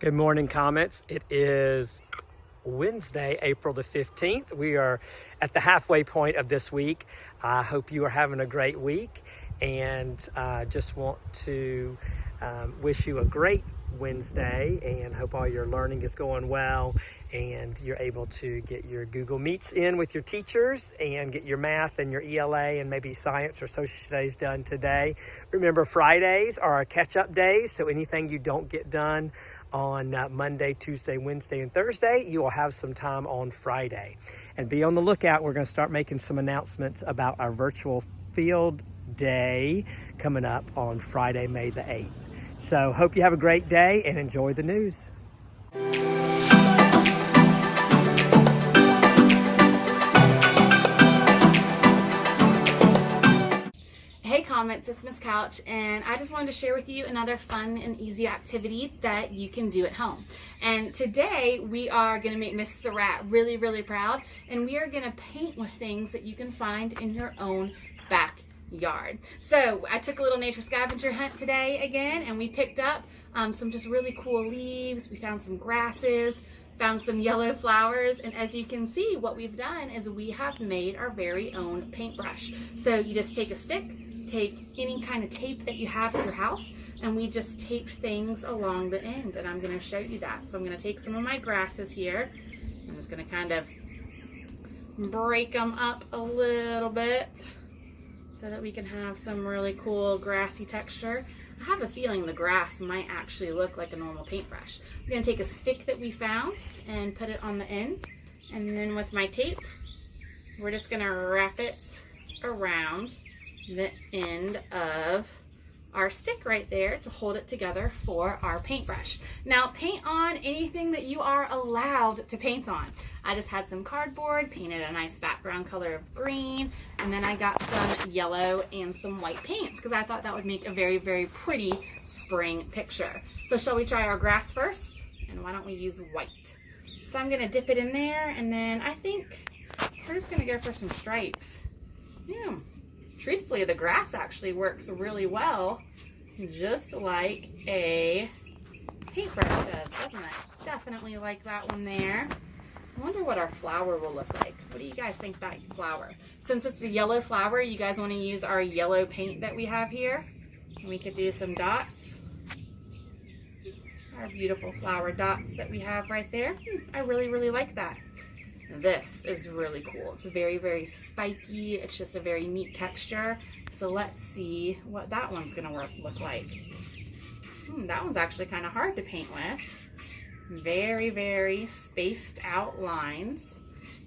Good morning, Comets. It is Wednesday, April the 15th. We are at the halfway point of this week. I hope you are having a great week, and just want to wish you a great Wednesday and hope all your learning is going well and you're able to get your Google Meets in with your teachers and get your math and your ELA and maybe science or social studies done today. Remember, Fridays are our catch-up days, so anything you don't get done on Monday, Tuesday, Wednesday, and Thursday, you will have some time on Friday. And be on the lookout. We're going to start making some announcements about our virtual field day coming up on Friday, May the 8th. So hope you have a great day and enjoy the news. Hey Comets, it's Miss Couch, and I just wanted to share with you another fun and easy activity that you can do at home. And today we are going to make Miss Surratt really, really proud, and we are going to paint with things that you can find in your own backyard. So I took a little nature scavenger hunt today again, and we picked up some just really cool leaves. We found some grasses, found some yellow flowers, and as you can see, what we've done is we have made our very own paintbrush. So you just take a stick, take any kind of tape that you have at your house, and we just tape things along the end, and I'm going to show you that. So I'm going to take some of my grasses here. I'm just going to kind of break them up a little bit so that we can have some really cool grassy texture. I have a feeling the grass might actually look like a normal paintbrush. I'm going to take a stick that we found and put it on the end, and then with my tape we're just going to wrap it around the end of our stick right there to hold it together for our paintbrush. Now paint on anything that you are allowed to paint on. I just had some cardboard, painted a nice background color of green, and then I got some yellow and some white paints because I thought that would make a very, very pretty spring picture. So shall we try our grass first? And why don't we use white? So I'm gonna dip it in there, and then I think we're just gonna go for some stripes. Yeah. Truthfully, the grass actually works really well, just like a paintbrush does, doesn't it? Definitely like that one there. I wonder what our flower will look like. What do you guys think about flower? Since it's a yellow flower, you guys want to use our yellow paint that we have here? We could do some dots. Our beautiful flower dots that we have right there. I really, really like that. This is really cool. It's very, very spiky. It's just a very neat texture. So let's see what that one's gonna look like. That one's actually kind of hard to paint with. Very, very spaced out lines.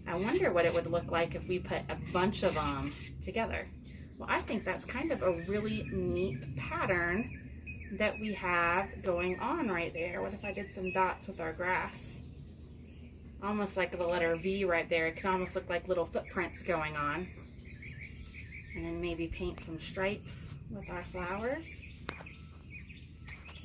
I wonder what it would look like if we put a bunch of them together. Well, I think that's kind of a really neat pattern that we have going on right there. What if I did some dots with our grass? Almost like the letter V right there. It can almost look like little footprints going on. And then maybe paint some stripes with our flowers.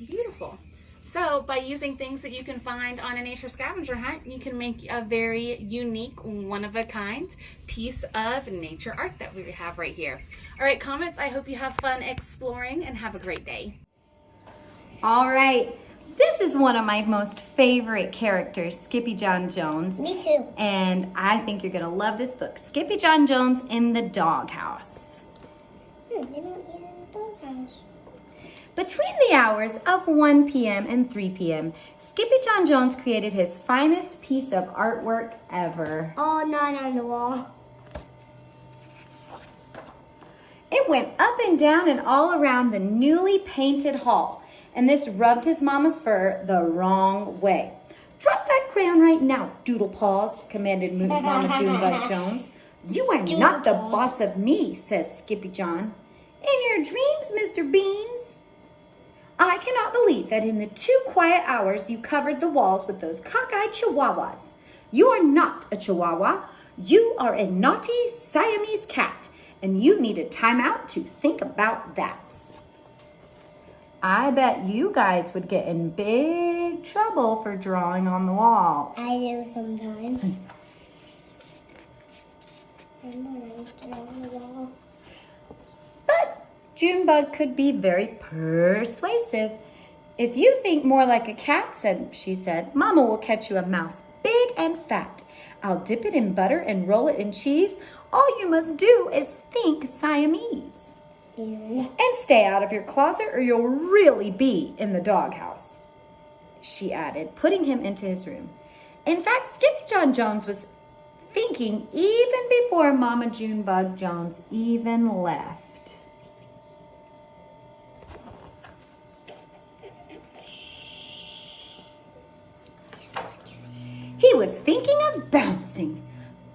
Beautiful. So by using things that you can find on a nature scavenger hunt, you can make a very unique, one-of-a-kind piece of nature art that we have right here. All right, Comets, I hope you have fun exploring and have a great day. All right. This is one of my most favorite characters, Skippy John Jones. Me too. And I think you're going to love this book, Skippy John Jones in the Doghouse. They don't eat in the doghouse. Between the hours of 1 p.m. and 3 p.m., Skippy John Jones created his finest piece of artwork ever. Oh, not on the wall. It went up and down and all around the newly painted hall. And this rubbed his mama's fur the wrong way. Drop that crayon right now, Doodle Paws, commanded Mama Junebug Jones. You are not the boss of me, says Skippy John. In your dreams, Mr. Beans. I cannot believe that in the 2 quiet hours you covered the walls with those cockeyed chihuahuas. You are not a chihuahua. You are a naughty Siamese cat, and you need a timeout to think about that. I bet you guys would get in big trouble for drawing on the walls. I do sometimes. I'm not to draw on the wall. But Junebug could be very persuasive. If you think more like a cat, she said, Mama will catch you a mouse, big and fat. I'll dip it in butter and roll it in cheese. All you must do is think Siamese. Ew. And stay out of your closet or you'll really be in the doghouse, she added, putting him into his room. In fact, Skippy John Jones was thinking even before Mama Junebug Jones even left. He was thinking of bouncing.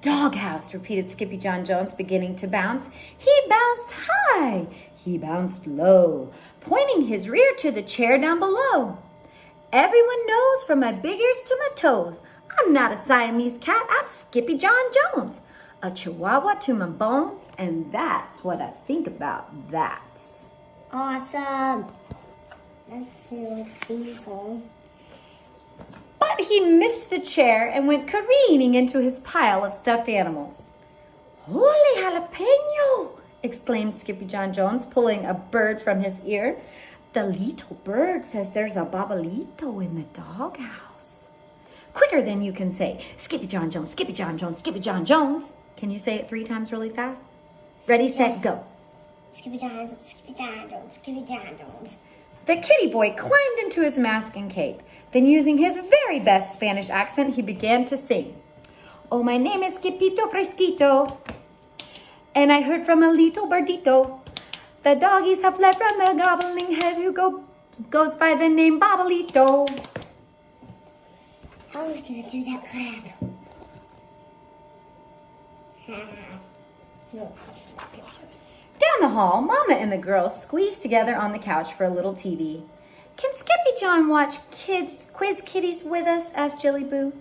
Doghouse, repeated Skippy John Jones, beginning to bounce. He bounced high. He bounced low, pointing his rear to the chair down below. Everyone knows from my big ears to my toes, I'm not a Siamese cat, I'm Skippy John Jones. A chihuahua to my bones, and that's what I think about that. Awesome. That's like a theme song. But he missed the chair and went careening into his pile of stuffed animals. Holy jalapeno! Exclaimed Skippy John Jones, pulling a bird from his ear. The little bird says there's a babalito in the doghouse. Quicker than you can say, Skippy John Jones, Skippy John Jones, Skippy John Jones. Can you say it 3 times really fast? Ready, set, go. Skippy John Jones, Skippy John Jones, Skippy John Jones. The kitty boy climbed into his mask and cape. Then, using his very best Spanish accent, he began to sing. Oh, my name is Skipito Fresquito, and I heard from a little birdito. The doggies have fled from the gobbling head who goes by the name Babalito. I was gonna do that clap. No. Down the hall, Mama and the girls squeezed together on the couch for a little TV. Can Skippy John watch quiz kitties with us? Asked Jilly Boo.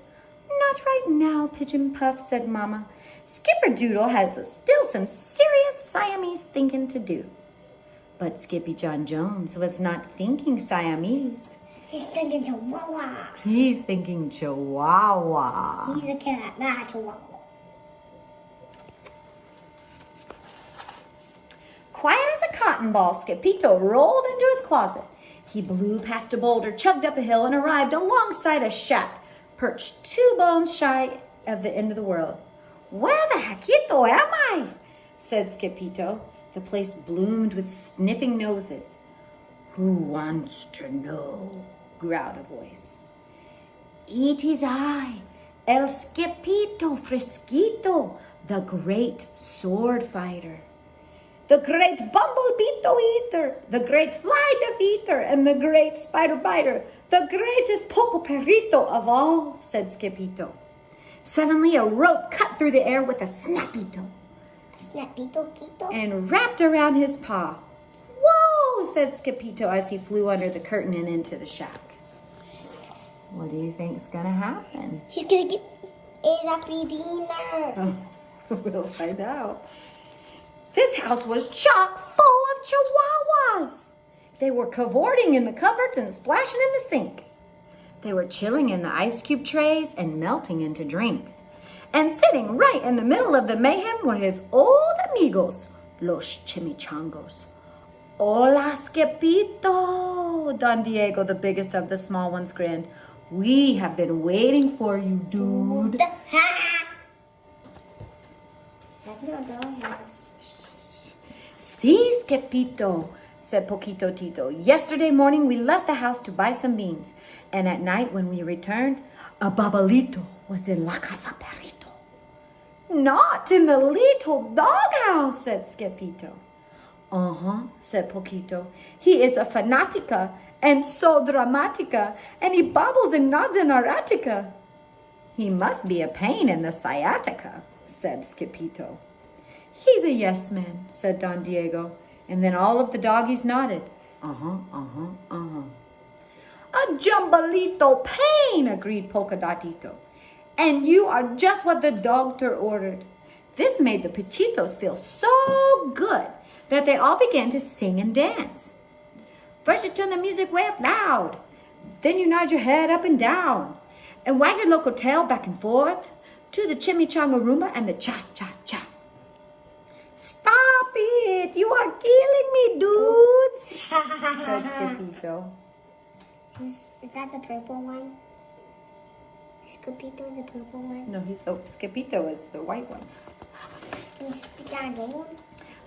Not right now, Pigeon Puff, said Mama. Skipper Doodle has still some serious Siamese thinking to do. But Skippy John Jones was not thinking Siamese. He's thinking Chihuahua. He's thinking Chihuahua. He's a cat, not a Chihuahua. Quiet as a cotton ball, Skipito rolled into his closet. He blew past a boulder, chugged up a hill, and arrived alongside a shack, perched 2 bones shy of the end of the world. Where the heckito am I? Said Skipito. The place bloomed with sniffing noses. Who wants to know? Growled a voice. It is I, El Skipito Fresquito, the great sword fighter. The great bumblebee eater, the great fly defeater, and the great spider biter, the greatest poco perrito of all, said Skipito. Suddenly a rope cut through the air with a snappito Snappito Quito. and wrapped around his paw. Whoa, said Skipito as he flew under the curtain and into the shack. What do you think's gonna happen? He's gonna get a free dinner. We'll find out. This house was chock full of chihuahuas. They were cavorting in the cupboards and splashing in the sink. They were chilling in the ice cube trays and melting into drinks. And sitting right in the middle of the mayhem were his old amigos, los chimichangos. Hola, Skipito, Don Diego, the biggest of the small ones, grinned. We have been waiting for you, dude. That's not doghouse. Si, Skipito, said Poquito Tito. Yesterday morning we left the house to buy some beans. And at night when we returned, a babalito was in La Casa Perrito. Not in the little doghouse, said Skipito. Uh-huh, said Poquito. He is a fanatica and so dramatica, and he bobbles and nods in our attica. He must be a pain in the sciatica, said Skipito. He's a yes man, said Don Diego, and then all of the doggies nodded. Uh-huh, uh-huh, uh-huh. A jumbalito pain, agreed Polka Dotito. And you are just what the doctor ordered. This made the Pichitos feel so good that they all began to sing and dance. First you turn the music way up loud. Then you nod your head up and down. And wag your local tail back and forth to the chimichanga rumba and the cha-cha-cha. Stop it! You are killing me, dudes! said Skipito. Is that the purple one? Is Capito the purple one? No, Skipito is the white one. And Skippy Jones?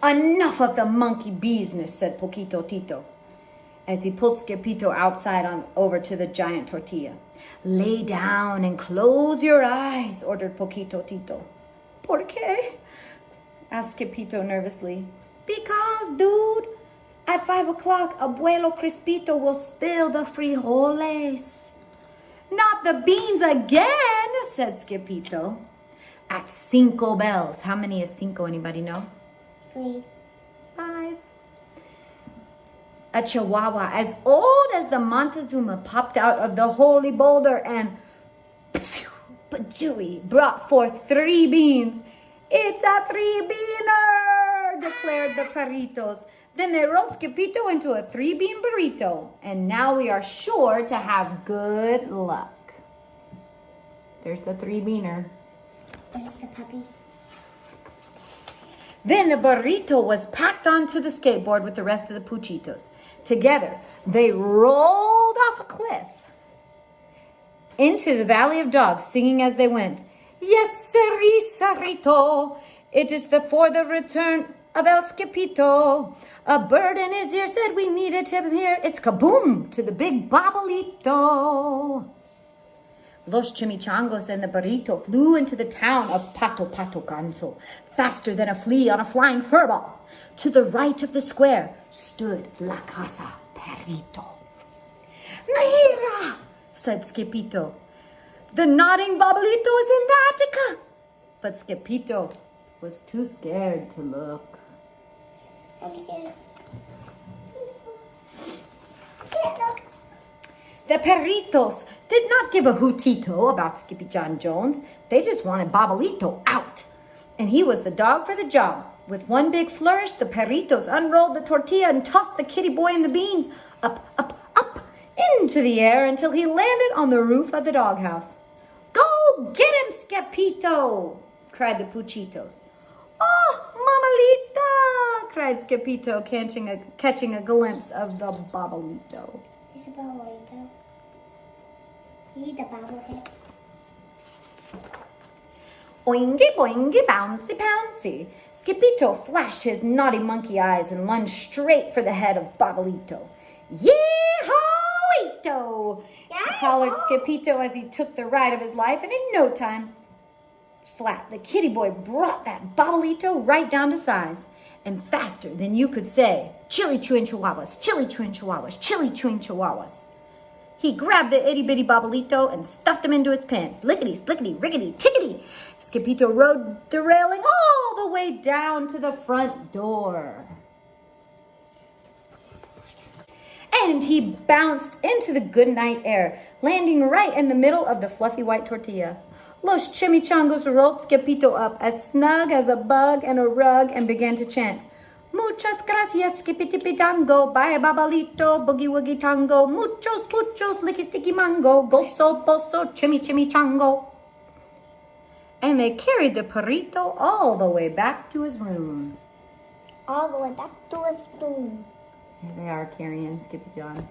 Enough of the monkey business, said Poquito Tito, as he pulled Skipito outside over to the giant tortilla. Lay down and close your eyes, ordered Poquito Tito. ¿Por qué? Asked Skipito nervously. Because, dude, at 5 o'clock, Abuelo Crispito will spill the frijoles. Not the beans again, said Skipito. At 5 bells. How many is 5? Anybody know? 3. 5. A chihuahua as old as the Montezuma popped out of the holy boulder and Dewey brought forth 3 beans. It's a 3-beaner, declared the perritos. Then they rolled Skipito into a 3-bean burrito. And now we are sure to have good luck. There's the 3-beaner. There's the puppy. Then the burrito was packed onto the skateboard with the rest of the puchitos. Together, they rolled off a cliff into the Valley of Dogs, singing as they went, Yes, sirree, sarito, it is for the return of El Skipito. A bird in his ear said we needed him here. It's kaboom to the big babalito. Los chimichangos and the burrito flew into the town of Pato Pato Ganso, faster than a flea on a flying furball. To the right of the square stood La Casa Perrito. Mira, said Skipito. The nodding babalito is in the Attica. But Skipito was too scared to look. I'm scared. The perritos did not give a hootito about Skippy John Jones. They just wanted Babalito out. And he was the dog for the job. With one big flourish, the perritos unrolled the tortilla and tossed the kitty boy and the beans up, up, up into the air until he landed on the roof of the doghouse. Go get him, Skipito, cried the puchitos. Oh, Mamalita, cried Skipito, catching a glimpse of the Babalito. He's the Babalito. He's the Babalito. Oingy, boingy, bouncy, pouncy. Skipito flashed his naughty monkey eyes and lunged straight for the head of Babalito. Yee-ho-ito! Hollered Skipito as he took the ride of his life, and in no time flat, the kitty boy brought that Babalito right down to size, and faster than you could say, chili chewing chihuahuas, chili chewing chihuahuas, chili chewing chihuahuas. He grabbed the itty-bitty Babalito and stuffed him into his pants. Lickety, splickety, rickety, tickety. Skipito rode the railing all the way down to the front door. And he bounced into the good night air, landing right in the middle of the fluffy white tortilla. Los chimichangos rolled Skipito up as snug as a bug and a rug and began to chant, Muchas gracias, skipitipitango, bye babalito, boogie woogie tango, muchos, licky sticky mango, goso, boso, chimichango. And they carried the perrito all the way back to his room. All the way back to his room. Here they are carrying Skippy John.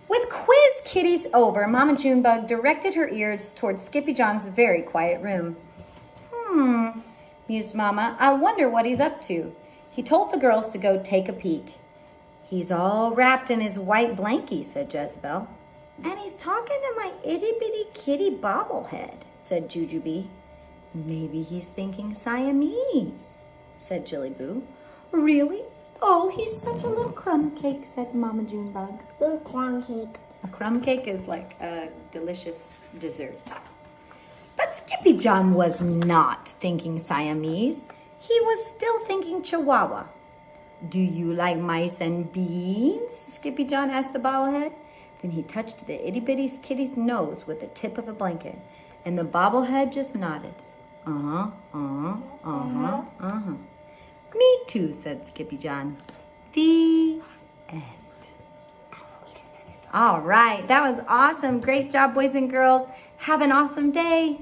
With quiz kitties over, Mama Junebug directed her ears towards Skippy John's very quiet room. Mused Mama, I wonder what he's up to. He told the girls to go take a peek. He's all wrapped in his white blankie, said Jezebel. And he's talking to my itty-bitty kitty bobblehead, said Jujubee. Maybe he's thinking Siamese, said Jillyboo. Really? Oh, he's such a little crumb cake, said Mama Junebug. Little crumb cake. A crumb cake is like a delicious dessert. But Skippy John was not thinking Siamese. He was still thinking Chihuahua. Do you like mice and beans? Skippy John asked the bobblehead. Then he touched the itty-bitty kitty's nose with the tip of a blanket, and the bobblehead just nodded. Me too, said Skippy John. The end. All right, that was awesome. Great job, boys and girls. Have an awesome day.